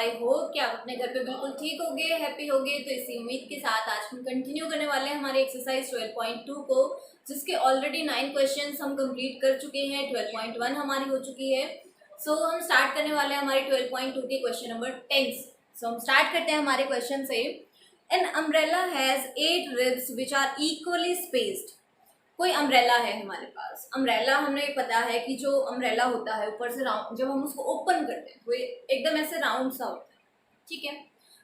I hope कि आप अपने घर पे बिल्कुल ठीक हो गए, हैप्पी हो गए। तो इसी उम्मीद के साथ आज हम कंटिन्यू करने वाले हैं हमारे एक्सरसाइज 12.2 को, जिसके ऑलरेडी 9 क्वेश्चंस हम कंप्लीट कर चुके हैं। 12.1 हमारी हो चुकी है। सो हम स्टार्ट करने वाले हैं हमारे 12.2 के क्वेश्चन नंबर 10 से। सो हम स्टार्ट करते हैं हमारे क्वेश्चन से। An umbrella has 8 ribs which are equally spaced. कोई अम्ब्रेला है हमारे पास। अम्ब्रेला हमें पता है कि जो अम्ब्रेला होता है ऊपर से राउंड, जब हम उसको ओपन करते हैं तो ये एकदम ऐसे राउंड सा होता है, ठीक है।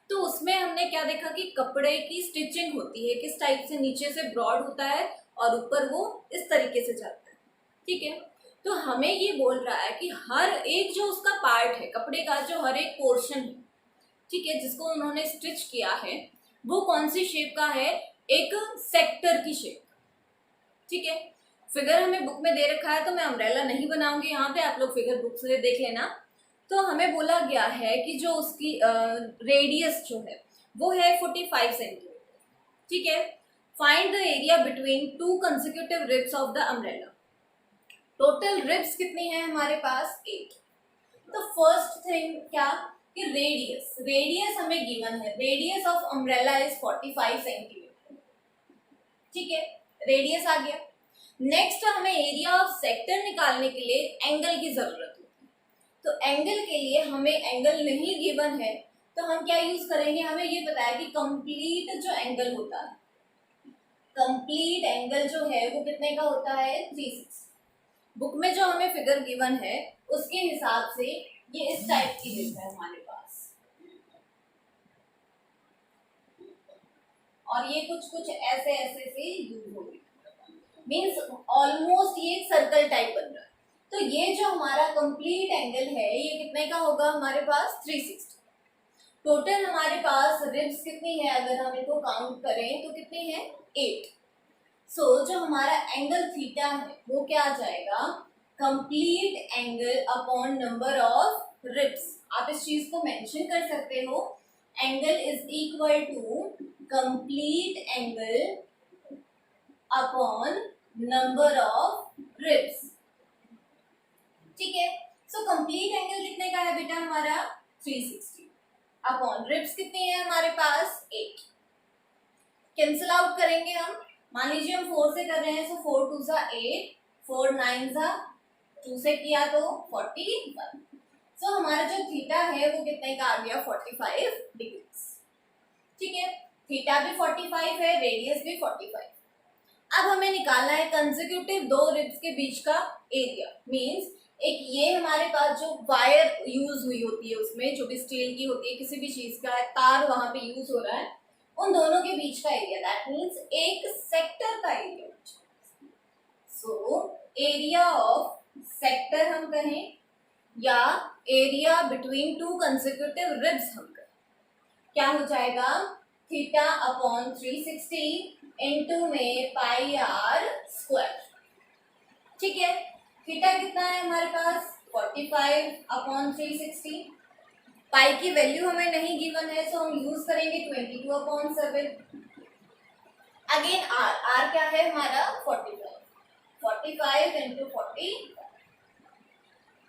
तो उसमें हमने क्या देखा कि कपड़े की स्टिचिंग होती है, किस टाइप से, नीचे से ब्रॉड होता है और ऊपर वो इस तरीके से जाता है, ठीक है। तो हमें ये बोल रहा है कि हर एक जो उसका पार्ट है, कपड़े का जो हर एक पोर्शन है, ठीक है, जिसको उन्होंने स्टिच किया है, वो कौन सी शेप का है, एक सेक्टर की शेप, ठीक है। फिगर हमें बुक में दे रखा है तो मैं अम्ब्रेला नहीं बनाऊंगी यहाँ पे, आप लोग फिगर बुक से देख लेना। तो हमें बोला गया है कि जो उसकी रेडियस जो है वो है 45 सेंटीमीटर, ठीक है। Find the area between 2 consecutive ribs of the umbrella. Total ribs कितनी है हमारे पास, 8। तो फर्स्ट थिंग क्या कि रेडियस हमें गिवन है। Radius of umbrella is 45 centimetre, ठीक है, रेडियस आ गया। नेक्स्ट हमें एरिया ऑफ सेक्टर निकालने के लिए एंगल की जरूरत होती है। तो एंगल के लिए हमें एंगल नहीं गिवन है तो हम क्या यूज करेंगे, हमें ये पता है कि कंप्लीट जो एंगल होता है, कंप्लीट एंगल जो है वो कितने का होता है, 360। बुक में जो हमें फिगर गिवन है उसके हिसाब से ये इस टाइप की रिब है हमारे पास, और ये कुछ ऐसे ऐसे से यूज होगी, मीन्स ऑलमोस्ट ये एक सर्कल टाइप बन रहा है। तो ये जो हमारा कंप्लीट एंगल है ये कितने का होगा हमारे पास, 360। टोटल हमारे पास रिब्स कितनी है, अगर हम इनको काउंट करें तो कितनी है, 8। सो जो हमारा एंगल थीटा है वो क्या आ जाएगा, complete angle upon number of ribs. आप इस चीज को मेंशन कर सकते हो, angle is equal to complete angle upon number of ribs, ठीक है। सो कंप्लीट एंगल कितने का है बेटा हमारा, 360 अपॉन रिब्स कितनी है हमारे पास, 8। कैंसिल आउट करेंगे हम, मान लीजिए हम 4 से कर रहे हैं, सो 4 2 सा 8, 4 9 सा 2 से किया तो 41। सो हमारा जो थीटा है वो कितने का आ गया, 45 डिग्री, ठीक है। थीटा भी 45 है, रेडियस भी 45। अब हमें निकालना है कंसेक्यूटिव 2 रिब्स के बीच का एरिया। मींस एक ये हमारे पास जो वायर यूज हुई होती है, उसमें जो भी स्टील की होती है, किसी भी चीज का तार वहां पे यूज हो रहा है, उन दोनों के बीच का एरिया, दैट मींस एक सेक्टर का area. So area of sector हम कहें या एरिया बिटवीन 2 कंसेक्यूटिव रिब्स हम कहें, क्या हो जाएगा, थीटा अपॉन 360 इंटू में पाई आर स्क्वायर, ठीक है। थीटा कितना है हमारे पास, 45 अपॉन 360। पाई की वैल्यू हमें नहीं गिवन है सो हम यूज करेंगे 22 अपॉन 7। अगेन आर क्या है हमारा, 45 इंटू 40।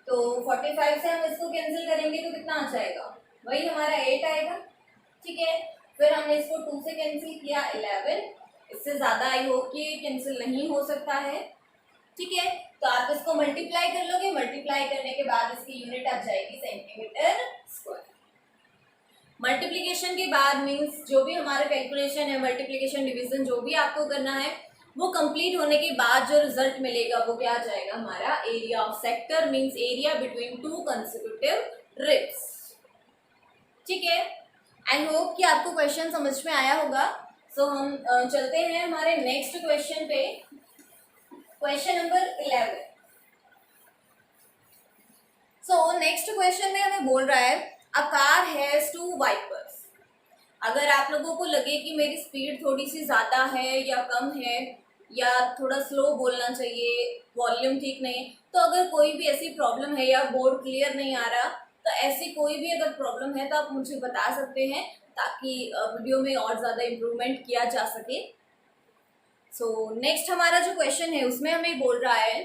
तो 45 से हम इसको कैंसिल करेंगे तो कितना आ जाएगा, वही हमारा 8 आएगा, ठीक है। फिर हमने इसको 2 से कैंसिल किया 11, इससे ज्यादा आई होप कि कैंसिल नहीं हो सकता है, ठीक है। तो आप इसको मल्टीप्लाई कर लोगे, मल्टीप्लाई करने के बाद इसकी यूनिट आ जाएगी सेंटीमीटर स्क्वायर। मल्टीप्लिकेशन के बाद मींस जो भी हमारा कैलकुलेशन है, मल्टीप्लिकेशन डिवीजन जो भी आपको करना है, वो कंप्लीट होने के बाद जो रिजल्ट मिलेगा वो क्या आ जाएगा हमारा, area of sector, means area between 2 consecutive ribs, ठीक है। आई होप कि आपको क्वेश्चन समझ में आया होगा। सो हम चलते हैं हमारे नेक्स्ट क्वेश्चन पे, question number 11। So next question में हमें बोल रहा है अ कार हैज 2 वाइपर्स। अगर आप लोगों को लगे कि मेरी स्पीड थोड़ी सी ज़्यादा है या कम है या थोड़ा स्लो बोलना चाहिए, वॉल्यूम ठीक नहीं, तो अगर कोई भी ऐसी प्रॉब्लम है या बोर्ड क्लियर नहीं आ रहा, तो ऐसी कोई भी अगर प्रॉब्लम है तो आप मुझे बता सकते हैं ताकि वीडियो में और ज़्यादा इम्प्रूवमेंट किया जा सके। सो नेक्स्ट हमारा जो क्वेश्चन है उसमें हमें बोल रहा है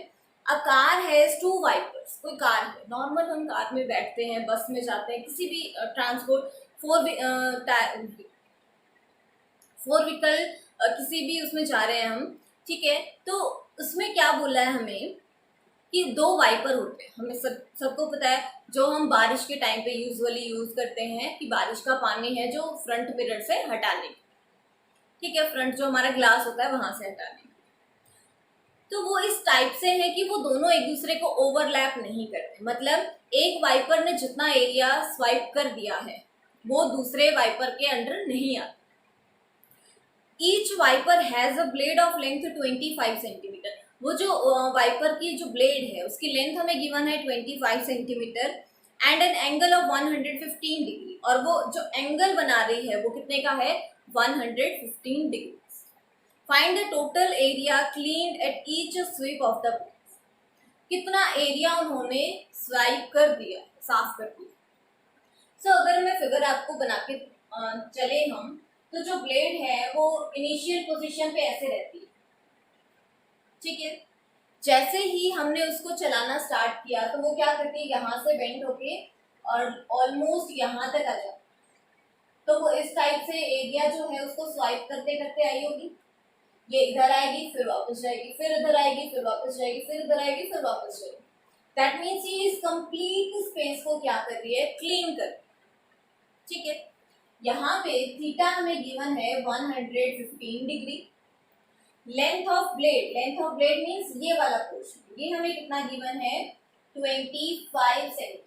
अ कार हैज 2 वाइपर्स, कोई कार है, नॉर्मल हम कार में बैठते हैं, बस में जाते हैं, किसी भी ट्रांसपोर्ट फोर व्हीकल किसी भी उसमें जा रहे हैं हम, ठीक है। तो उसमें क्या बोला है हमें कि 2 वाइपर होते हैं, हमें सबको पता है, जो हम बारिश के टाइम पे यूजुअली यूज करते हैं कि बारिश का पानी है जो फ्रंट मिरर से हटाने, ठीक है, फ्रंट जो हमारा ग्लास होता है वहां से हटाने। तो वो इस टाइप से है कि वो दोनों एक दूसरे को ओवरलैप नहीं करते, मतलब एक वाइपर ने जितना एरिया स्वाइप कर दिया है वो दूसरे वाइपर के अंडर नहीं आता। Each wiper has a blade of length 25 centimetre. वो जो वाइपर की जो ब्लेड है उसकी लेंथ हमें गिवन है 25 centimetre and an angle of 115 degree, और वो जो एंगल बना रही है वो कितने का है, 115 degree. Find the total area cleaned at each sweep of the blade. कितना एरिया उन्होंने स्वाइप कर दिया, साफ कर दिया। सो अगर मैं फिगर आपको बना के चले हम, तो जो ब्लेड है वो इनिशियल पोजीशन पे ऐसे रहती है, ठीक है। जैसे ही हमने उसको चलाना स्टार्ट किया तो वो क्या करती है, यहाँ से बेंड होके और ऑलमोस्ट यहाँ तक आ जाती, तो वो इस टाइप से एरिया जो है उसको स्वाइप करते करते आई होगी। ये इधर आएगी फिर वापस जाएगी, फिर इधर आएगी फिर वापस जाएगी, फिर इधर आएगी फिर वापस जाएगी। दैट मीन्स ये इस कंप्लीट स्पेस को क्या कर रही है, क्लीन कर, ठीक है। यहाँ पे थीटा हमें गिवन है 115 degree. Length of blade means ये वाला पोर्शन, ये हमें कितना गिवन है, 25 सेंटीमीटर।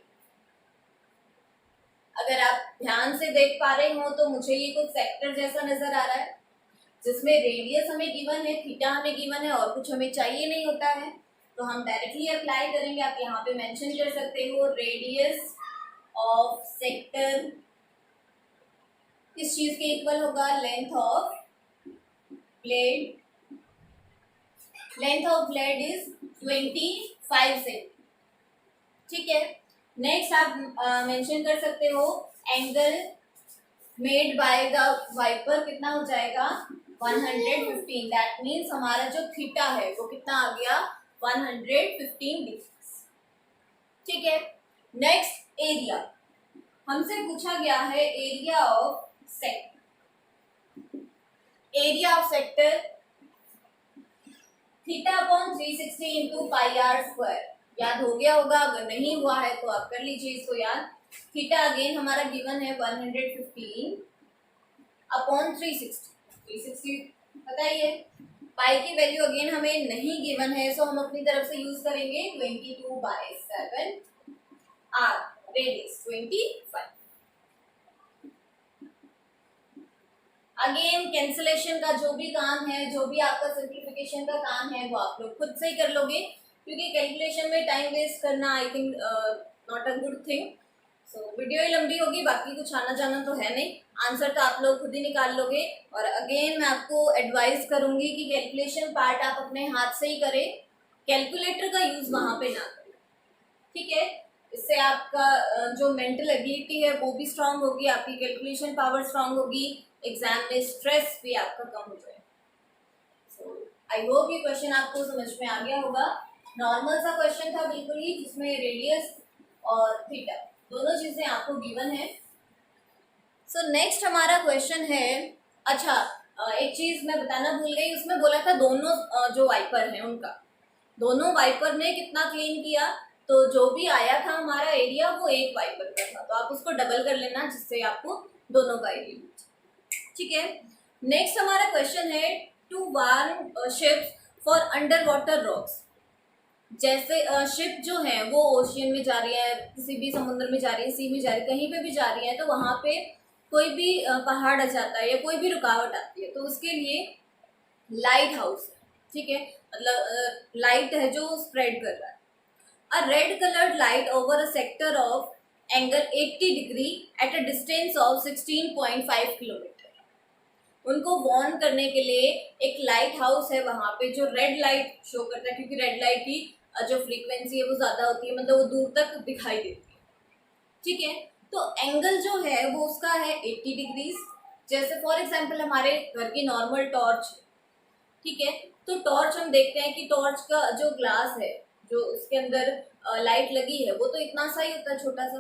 अगर आप ध्यान से देख पा रहे हो तो मुझे ये कुछ सेक्टर जैसा नजर आ रहा है, जिसमें रेडियस हमें गिवन है, थीटा हमें गिवन है, और कुछ हमें चाहिए नहीं होता है, तो हम डायरेक्टली अप्लाई करेंगे। आप यहाँ पे मेंशन कर सकते हो रेडियस ऑफ सेक्टर किस चीज के इक्वल होगा, length of blade. Length of blade is 25 centimetre, ठीक है। नेक्स्ट आप मेंशन कर सकते हो angle made by the wiper कितना हो जाएगा, 115। दैट मीन्स हमारा जो थीटा है वो कितना आ गया, 115 डिग्री, ठीक है। नेक्स्ट एरिया हमसे पूछा गया है, area of sector. Area of sector theta upon 360 into pi R square, याद हो गया होगा, अगर नहीं हुआ है तो आप कर लीजिए इसको याद। थीटा अगेन हमारा गिवन है 115 अपॉन 360 पता ही है। पाई की वैल्यू अगेन हमें नहीं गिवन है, सो हम अपनी तरफ से यूज करेंगे 22/7 आर, रेडियस 25। अगेन कैंसिलेशन का जो भी काम है, जो भी आपका सिंप्लीफिकेशन का काम है वो आप लोग खुद से ही कर लोगे, क्योंकि कैलकुलेशन में टाइम वेस्ट करना I think not a good thing. So video ही लंबी होगी, बाकी कुछ आना जाना तो है नहीं, आंसर तो आप लोग खुद ही निकाल लोगे। और अगेन मैं आपको एडवाइस करूंगी कि कैलकुलेशन पार्ट आप अपने हाथ से ही करें, कैलकुलेटर का यूज वहां पे ना करें, ठीक है। इससे आपका जो मेंटल एबिलिटी है वो भी स्ट्रांग होगी, आपकी कैलकुलेशन पावर स्ट्रांग होगी, एग्जाम में स्ट्रेस भी आपका कम हो जाए। सो आई होप ये क्वेश्चन आपको समझ में आ गया होगा। नॉर्मल सा क्वेश्चन था बिल्कुल ही, जिसमें रेडियस और थीटा दोनों चीजें आपको गिवन है। सो नेक्स्ट हमारा क्वेश्चन है, अच्छा एक चीज मैं बताना भूल गई, उसमें बोला था दोनों जो वाइपर हैं उनका, दोनों वाइपर ने कितना क्लीन किया, तो जो भी आया था हमारा एरिया वो एक वाइपर का था, तो आप उसको डबल कर लेना जिससे आपको दोनों का एरिया, ठीक है। नेक्स्ट हमारा क्वेश्चन है, to warn ships for underwater rocks. जैसे शिप जो है वो ओशियन में जा रही है, किसी भी समुद्र में जा रही है, सी में जा रही है, कहीं पे भी जा रही है, तो वहां पे कोई भी पहाड़ आ जाता है या कोई भी रुकावट आती है, तो उसके लिए लाइट हाउस, ठीक है, मतलब लाइट है जो स्प्रेड कर रहा है। A red colored light over a sector of angle 80 degree at a distance of 16.5 kilometre. उनको वार्न करने के लिए एक लाइट हाउस है वहां पे जो रेड लाइट शो करता है, क्योंकि रेड लाइट की जो फ्रीक्वेंसी है वो ज्यादा होती है, मतलब वो दूर तक दिखाई देती है, ठीक है। तो एंगल जो है वो उसका है 80 डिग्रीज। जैसे फॉर एग्जाम्पल हमारे घर की नॉर्मल टॉर्च, ठीक है, तो टॉर्च हम देखते हैं कि टॉर्च का जो ग्लास है, जो उसके अंदर लाइट लगी है वो तो इतना सा ही होता है, छोटा सा,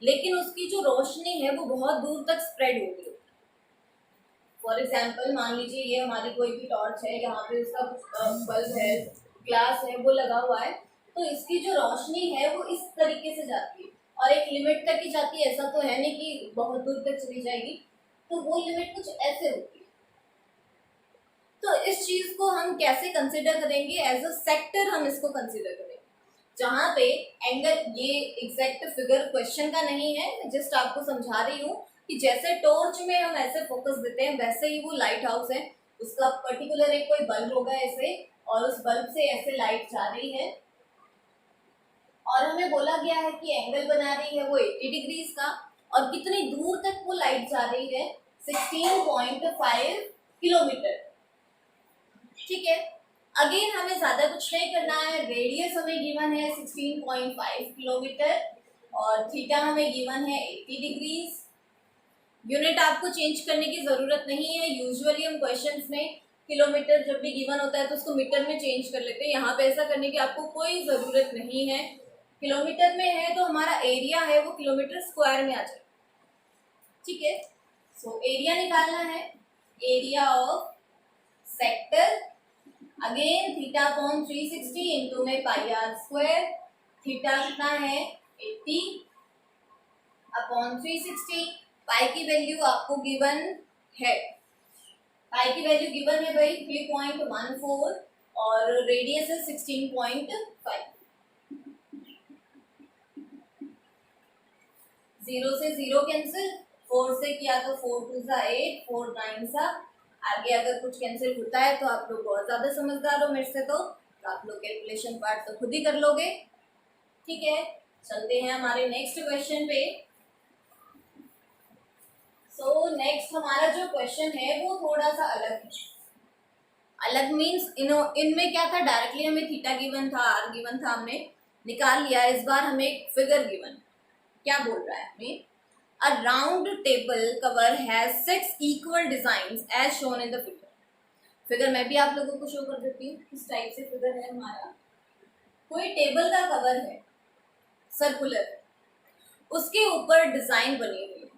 लेकिन उसकी जो रोशनी है वो बहुत दूर तक स्प्रेड होती है। फॉर एग्जाम्पल मान लीजिए ये हमारी कोई भी टॉर्च है, यहाँ पे उसका बल्ब है, ग्लास है, वो लगा हुआ है, तो इसकी जो रोशनी है वो इस तरीके से जाती है और एक लिमिट तक ही जाती है। ऐसा तो है नहीं कि बहुत दूर तक चली जाएगी, तो वो लिमिट कुछ ऐसे होती है। तो इस चीज को हम कैसे कंसिडर करेंगे? एज अ सेक्टर हम इसको कंसिडर करेंगे, जहाँ पे एंगल, ये एग्जैक्ट फिगर क्वेश्चन का नहीं है, मैं जस्ट आपको समझा रही हूँ कि जैसे टॉर्च में हम ऐसे फोकस देते हैं वैसे ही वो लाइट हाउस है, उसका पर्टिकुलर एक कोई बल्ब होगा ऐसे, और उस बल्ब से ऐसे लाइट जा रही है और हमें बोला गया है कि एंगल बना रही है वो 80 डिग्रीज का, और कितनी दूर तक वो लाइट जा रही है? 16.5 किलोमीटर। ठीक है, अगेन हमें ज्यादा कुछ नहीं करना है, रेडियस हमें गिवन है 16.5 किलोमीटर और थीटा हमें गिवन है 80 डिग्रीज। यूनिट आपको चेंज करने की जरूरत नहीं है, यूजुअली हम क्वेश्चंस में किलोमीटर जब भी गिवन होता है तो उसको मीटर में चेंज कर लेते हैं, यहाँ पे ऐसा करने की आपको कोई जरूरत नहीं है। किलोमीटर में है तो हमारा एरिया है वो किलोमीटर स्क्वायर में आ जाए। ठीक है, सो एरिया निकालना है, area of sector, again theta upon 360 into में पाई आर स्क्वायर, थीटा कितना है 80 अपॉन 360, पाई की वैल्यू आपको गिवन है, पाई की वैल्यू गिवन है भाई 3.14 और रेडियस है 16.5। 0 से 0 कैंसिल, 4 से किया तो 4 2 सा 8, 4 9 सा, आगे अगर कुछ कैंसिल होता है तो आप लोग बहुत ज्यादा समझदार हो मेरे से, तो आप लोग कैलकुलेशन पार्ट तो खुद ही कर लोगे। ठीक है, चलते हैं हमारे नेक्स्ट क्वेश्चन पे। सो नेक्स्ट हमारा जो क्वेश्चन है वो थोड़ा सा अलग है। अलग मीन्स इनमें क्या था, डायरेक्टली हमें थीटा गिवन था, आर गिवन था, हमने निकाल लिया। इस बार हमें एक फिगर गिवन, क्या बोल रहा है हमें, A round table cover has 6 equal designs as shown in the figure. Figure मैं भी आप लोगों को शो कर देती हूँ किस टाइप से फिगर है हमारा। कोई टेबल का कवर है, सर्कुलर, उसके ऊपर डिजाइन बनी हुई है।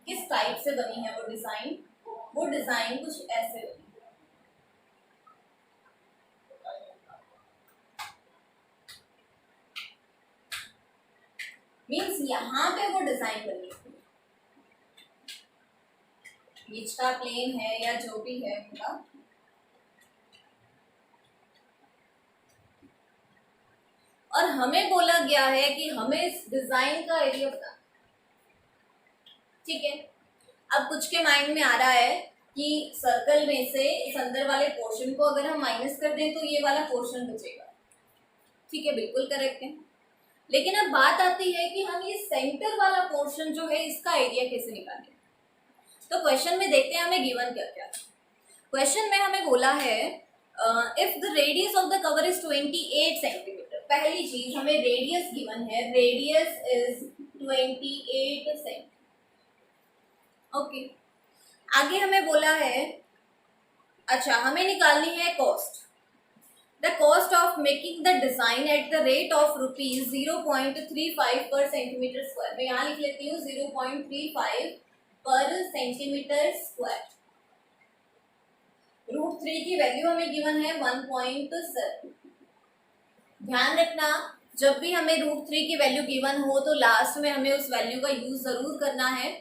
किस टाइप से बनी है वो डिजाइन? वो डिजाइन कुछ ऐसे बनी, मीन्स यहाँ पे वो डिजाइन बनी हुई, बीच का प्लेन है या जो भी है उनका, और हमें बोला गया है कि हमें इस डिजाइन का एरिया बताना। ठीक है, अब कुछ के माइंड में आ रहा है कि सर्कल में से इस अंदर वाले पोर्शन को अगर हम माइनस कर दें तो ये वाला पोर्शन बचेगा। ठीक है, बिल्कुल करेक्ट है, लेकिन अब बात आती है कि हम ये सेंटर वाला पोर्शन जो है इसका एरिया कैसे निकालें। तो क्वेश्चन में देखते हैं हमें गिवन क्या क्या। क्वेश्चन में हमें बोला है if the radius of the cover is 28 centimetre. पहली चीज हमें रेडियस गिवन है, रेडियस इज 28 सेंटीमीटर। ओके, आगे हमें बोला है, अच्छा हमें निकालनी है cost, the cost of making the design at the rate of rupees 0.35 पर सेंटीमीटर स्क्वायर। मैं यहाँ लिख लेती हूँ 0.35 पर सेंटीमीटर स्क्वायर। √3 की वैल्यू हमें गिवन है 1.7। ध्यान रखना, जब भी हमें √3 की वैल्यू गिवन हो तो लास्ट में हमें उस वैल्यू का यूज जरूर करना है,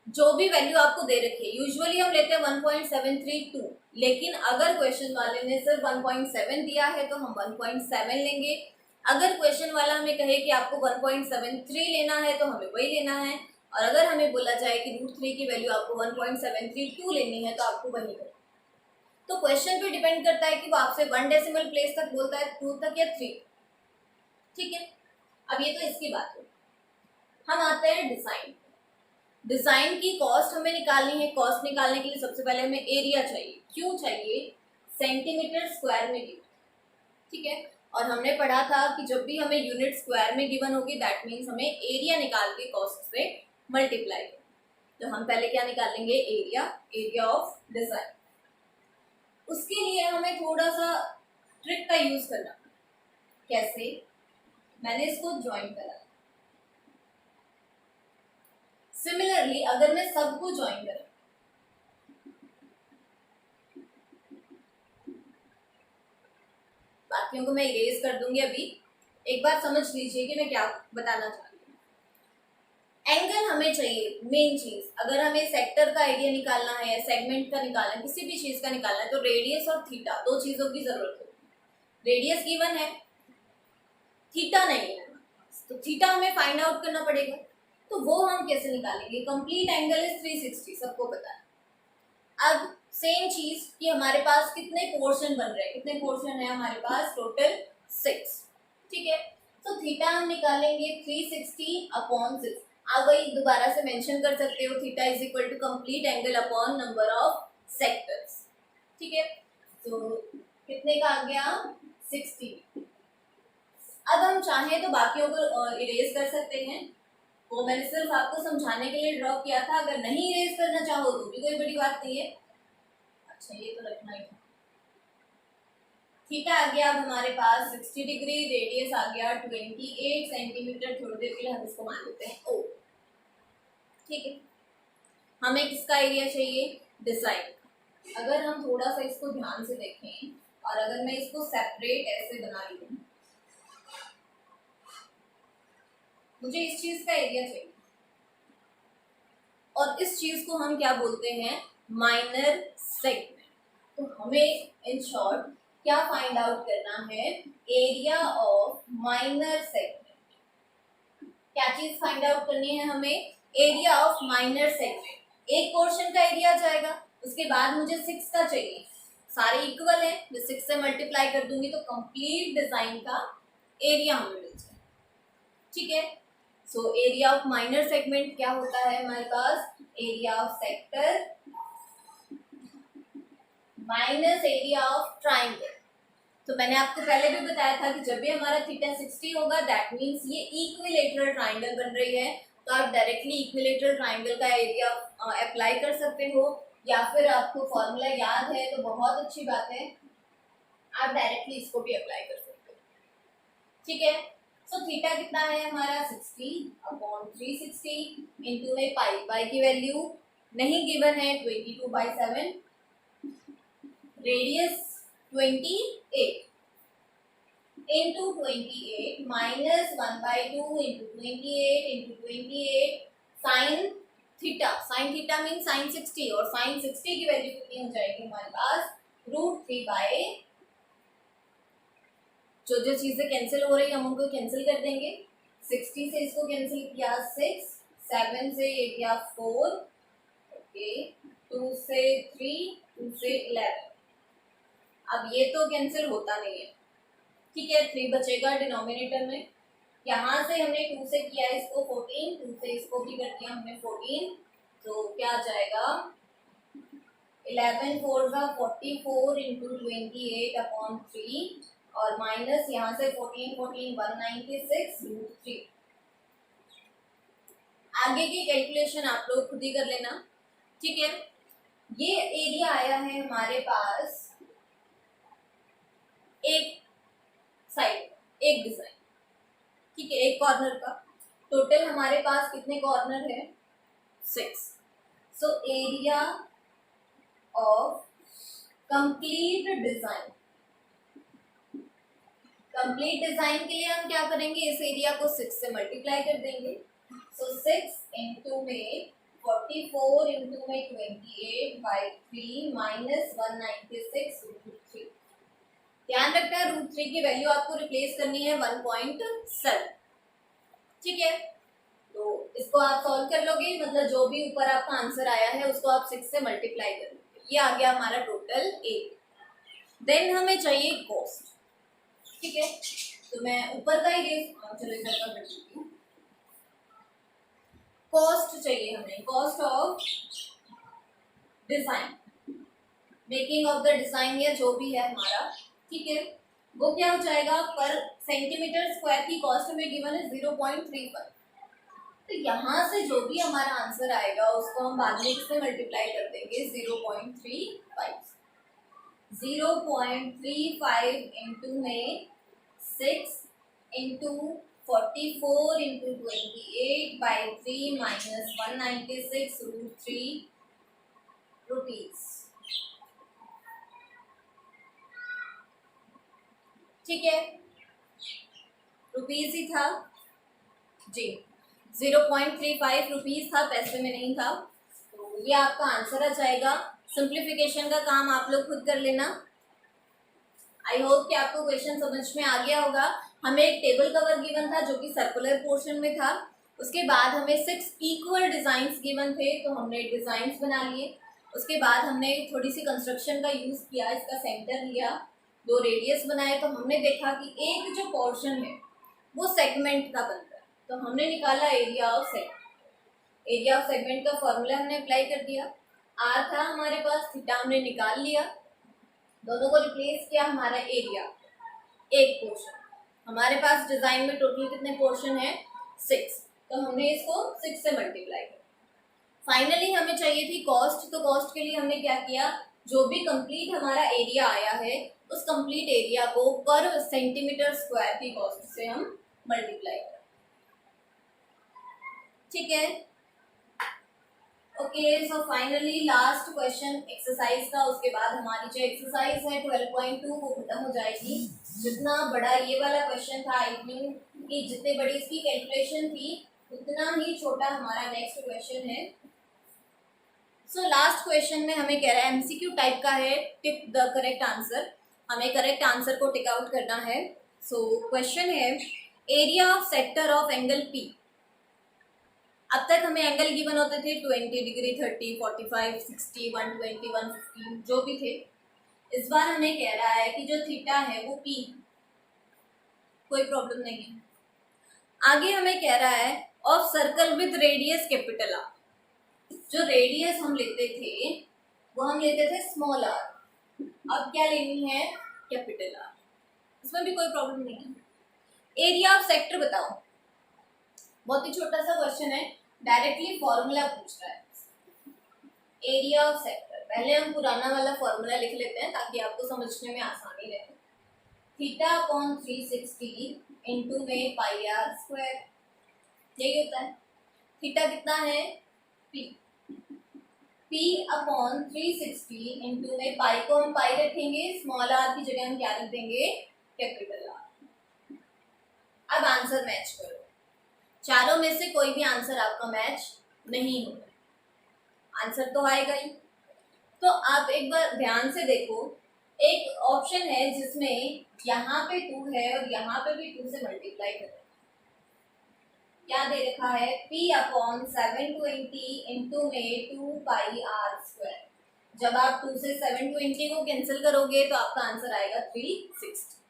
जो भी वैल्यू आपको दे रखी है। यूजुअली हम लेते हैं 1.732, लेकिन अगर क्वेश्चन वाले ने सिर्फ 1.7 दिया है तो हम 1.7 लेंगे। अगर क्वेश्चन वाला हमें कहे कि आपको 1.73 लेना है तो हमें वही लेना है, और अगर हमें बोला जाए कि √3 की वैल्यू आपको 1.732 लेनी है तो आपको वही करना। तो क्वेश्चन पे डिपेंड करता है कि वो आपसे 1 डेसिमल प्लेस तक बोलता है, 2 तक या 3। ठीक है, अब ये तो इसकी बात है। हम आते हैं डिजाइन। डिजाइन की कॉस्ट हमें निकालनी है। कॉस्ट निकालने के लिए सबसे पहले हमें एरिया चाहिए। क्यों चाहिए? सेंटीमीटर स्क्वायर में गिवन। ठीक है, और हमने पढ़ा था कि जब भी हमें यूनिट स्क्वायर में गिवन होगी दैट मीन्स हमें एरिया निकाल के कॉस्ट से मल्टीप्लाई करें। तो हम पहले क्या निकालेंगे? Area, area of design. उसके लिए हमें थोड़ा सा ट्रिक का यूज करना। कैसे? मैंने इसको ज्वाइन करा। सिमिलरली अगर मैं सबको ज्वाइन करूं, बाकियों को मैं इरेज कर दूंगी। अभी एक बार समझ लीजिए कि मैं क्या बताना चाहती हूँ। एंगल हमें चाहिए, मेन चीज। अगर हमें सेक्टर का एरिया निकालना है या सेगमेंट का निकालना है, किसी भी चीज का निकालना है, तो रेडियस और थीटा, दो चीजों की जरूरत होगी। रेडियस गिवन है, थीटा नहीं है, तो थीटा हमें फाइंड आउट करना पड़ेगा। तो वो हम कैसे निकालेंगे? कंप्लीट एंगल इज 360, सबको पता है। अब सेम चीज कि हमारे पास कितने पोर्शन बन रहे हैं, कितने पोर्शन है हमारे पास? टोटल 6। ठीक है, तो थीटा हम निकालेंगे 360 अपॉन 6। आप वही दोबारा से मेंशन कर सकते हो, theta is equal to complete angle upon number of sectors. ठीक है, तो कितने का आ गया? 60। अब हम चाहें तो बाकियों को इरेज कर सकते हैं, वो मैंने सिर्फ आपको समझाने के लिए ड्रॉ किया था। अगर नहीं इरेज करना चाहो तो भी कोई बड़ी बात नहीं है। अच्छा, ये तो रखना ही था। थीटा आ गया अब हमारे पास 60 डिग्री, रेडियस आ गया 28 सेंटीमीटर। थोड़ी देर के लिए हम इसको मान लेते हैं ओ। ठीक है, हमें किसका एरिया चाहिए? डिजाइन। अगर हम थोड़ा सा इसको ध्यान से देखें और अगर मैं इसको सेपरेट ऐसे बना लूं, मुझे इस चीज का एरिया चाहिए और इस चीज को हम क्या बोलते हैं? Minor segment. तो हमें इन शॉर्ट क्या फाइंड आउट करना है? Area of minor segment. क्या चीज फाइंड आउट करनी है हमें? Area of minor segment. एक पोर्शन का एरिया जाएगा, उसके बाद मुझे 6 का चाहिए। सारे इक्वल है, मैं 6 से मल्टीप्लाई कर दूंगी तो कंप्लीट डिजाइन का एरिया हमें मिल जाएगा। ठीक है, so area of minor segment क्या होता है हमारे पास? Area of sector minus area of triangle. तो मैंने आपको पहले भी बताया था कि जब भी हमारा थीटा 60 होगा, दैट मीन्स ये इक्विलेटरल ट्राइंगल बन रही है। तो आप डायरेक्टली इक्विलेटरल ट्राइंगल का एरिया अप्लाई कर सकते हो, या फिर आपको फॉर्मूला याद है तो बहुत अच्छी बात है, आप डायरेक्टली इसको भी अप्लाई कर सकते हो। ठीक है, सो थीटा कितना है हमारा? 60 अपॉन 360 इंटू में पाई की वैल्यू नहीं गिवन है, 22/7। Radius 28 into 28 minus 1/2 into 28 into 28 sin theta. sin theta mean sin 60, और sin 60 की वैल्यू कितनी हो जाएगी हमारे पास? √3/। जो चीजें कैंसिल हो रही है हम उनको कैंसिल कर देंगे। 60 से इसको कैंसिल किया 6, 7 से ये किया 4, ओके, 2 से 3, 2 से 11। अब ये तो कैंसिल होता नहीं है, ठीक है, 3 बचेगा डिनोमिनेटर में। यहाँ से हमने 2 से किया इसको 14, 2 से इसको भी कर दिया हमने 14, तो क्या आ जाएगा? 11 4 44 इंटू 28 अपॉन 3, और माइनस यहाँ से 14 14 196 √3। आगे की कैलकुलेशन आप लोग खुद ही कर लेना। ठीक है, ये एरिया आया है हमारे पास एक साइड, एक डिजाइन, ठीक है, एक कॉर्नर का। टोटल हमारे पास कितने कॉर्नर है? 6। सो area of complete design, complete design के लिए हम क्या करेंगे? इस एरिया को 6 से मल्टीप्लाई कर देंगे। सो 6 इंटू में 44 इंटू में 28/3 माइनस 196 ध्यान रखना है √3 की वैल्यू आपको रिप्लेस करनी है 1.7। ठीक है, तो इसको आप सॉल्व कर लोगे, मतलब जो भी ऊपर आपका आंसर आया है उसको आप 6 से मल्टीप्लाई कर लोगे। ये आ गया हमारा टोटल ए। देन हमें चाहिए कॉस्ट। ठीक है, तो मैं ऊपर का ही चलो इधर का कर देती हूँ। कॉस्ट चाहिए हमें, cost of design, making of the design या जो भी है हमारा। ठीक है, वो क्या हो जाएगा? पर सेंटीमीटर स्क्वायर की कॉस्ट हमें गिवन है 0.35। तो यहाँ से जो भी हमारा आंसर आएगा उसको हम बाद में इससे मल्टीप्लाई कर देंगे 0.35। 0.35 इंटू में 6 इंटू 44 इंटू 28/3 माइनस 196√3 रुपीज। ठीक है, रुपीज ही था जी, 0.35 रुपीज था, पैसे में नहीं था। तो ये आपका आंसर आ जाएगा। सिंप्लीफिकेशन का काम आप लोग खुद कर लेना। आई होप कि आपको क्वेश्चन समझ में आ गया होगा। हमें एक टेबल कवर गिवन था जो कि सर्कुलर पोर्शन में था। उसके बाद हमें 6 इक्वल डिजाइन्स गिवन थे, तो हमने डिजाइन्स बना लिए। उसके बाद हमने थोड़ी सी कंस्ट्रक्शन का यूज किया, इसका सेंटर लिया, 2 रेडियस बनाए। तो हमने देखा कि एक जो पोर्शन है वो सेगमेंट का बनता है, तो हमने निकाला area of segment. Area of segment का फॉर्मूला हमने अप्लाई कर दिया। आर था हमारे पास, थीटा हमने निकाल लिया, दोनों को रिप्लेस किया, हमारा एरिया एक पोर्शन। हमारे पास डिजाइन में टोटल कितने पोर्शन है? 6, तो हमने इसको 6 से मल्टीप्लाई किया। फाइनली हमें चाहिए थी कॉस्ट, तो कॉस्ट के लिए हमने क्या किया, जो भी कंप्लीट हमारा एरिया आया है उस कंप्लीट एरिया को पर सेंटीमीटर स्क्वायर की कॉस्ट से हम मल्टीप्लाई करें। ठीक है, okay. So finally last question exercise का, उसके बाद हमारी जो एक्सरसाइज है 12.2 वो खत्म हो जाएगी। जितना बड़ा ये वाला क्वेश्चन था, आई थिंक कि जितने बड़ी इसकी कैलकुलेशन थी उतना ही छोटा हमारा नेक्स्ट क्वेश्चन है। सो लास्ट क्वेश्चन में हमें कह रहा है, एमसीक्यू टाइप का है, टिक द करेक्ट आंसर। हमें करेक्ट आंसर को टिक आउट करना है। सो क्वेश्चन है, area of sector of angle P. अब तक हमें एंगल गिवन होते थे 20 डिग्री, 30, 45, 60, 120, 150 जो भी थे। इस बार हमें कह रहा है कि जो थीटा है वो पी, कोई प्रॉब्लम नहीं है। आगे हमें कह रहा है of circle with radius capital R. जो रेडियस हम लेते थे वो हम लेते थे स्मॉल आर, अब क्या लेनी है? Capital R. इसमें भी कोई प्रॉब्लम नहीं है। एरिया ऑफ सेक्टर बताओ, बहुत ही छोटा सा क्वेश्चन है, डायरेक्टली फॉर्मूला पूछ रहा है। एरिया ऑफ सेक्टर, पहले हम पुराना वाला फॉर्मूला लिख लेते हैं ताकि आपको समझने में आसानी रहे। थीटा अपॉन 360 इंटू में पाई आर स्क्वायर, यही होता है। थीटा कितना है? पी। पी अपॉन 360 इंटू में पाई को हम पाई रखेंगे, स्मॉल आर की जगह हम क्या रख देंगे? Capital R. अब आंसर मैच करो, चारों में से कोई भी आंसर आपका मैच नहीं होगा, आंसर तो आएगा ही। तो आप एक बार ध्यान से देखो, एक ऑप्शन है जिसमें यहाँ पे 2 है और यहाँ पे भी 2 से मल्टीप्लाई करें। क्या दे रखा है? P अपॉन 720 इंटू में 2 पाई आर स्क्वायर। जब आप 2 से 720 को कैंसिल करोगे तो आपका आंसर आएगा 360।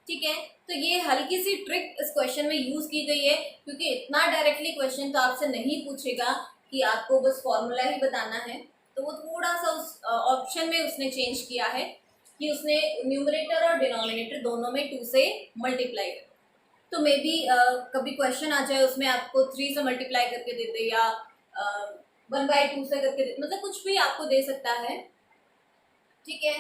ठीक है, तो ये हल्की सी ट्रिक इस क्वेश्चन में यूज की गई है, क्योंकि इतना डायरेक्टली क्वेश्चन तो आपसे नहीं पूछेगा कि आपको बस फॉर्मूला ही बताना है। तो वो थोड़ा सा उस ऑप्शन में उसने चेंज किया है कि उसने न्यूमरेटर और डिनोमिनेटर दोनों में 2 से मल्टीप्लाई कर, तो मे बी कभी क्वेश्चन आ जाए उसमें आपको 3 से मल्टीप्लाई करके दे दे या 1/2 से करके दे, मतलब कुछ भी आपको दे सकता है। ठीक है,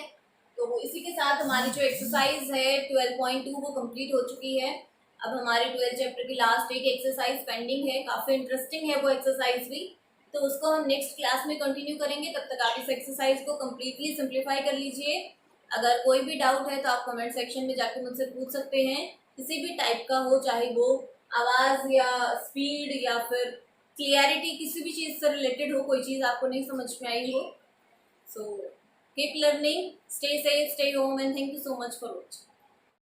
तो इसी के साथ हमारी जो एक्सरसाइज है 12.2 वो कंप्लीट हो चुकी है। अब हमारे 12 चैप्टर की लास्ट एक एक्सरसाइज पेंडिंग है, काफ़ी इंटरेस्टिंग है वो एक्सरसाइज भी, तो उसको हम नेक्स्ट क्लास में कंटिन्यू करेंगे। तब तक आप इस एक्सरसाइज को कम्प्लीटली सिंप्लीफाई कर लीजिए। अगर कोई भी डाउट है तो आप कमेंट सेक्शन में जाके मुझसे पूछ सकते हैं, किसी भी टाइप का हो, चाहे वो आवाज़ या स्पीड या फिर क्लियरिटी, किसी भी चीज़ से रिलेटेड हो, कोई चीज़ आपको नहीं समझ में आई हो। So keep learning, stay safe, stay home, and thank you so much for watching.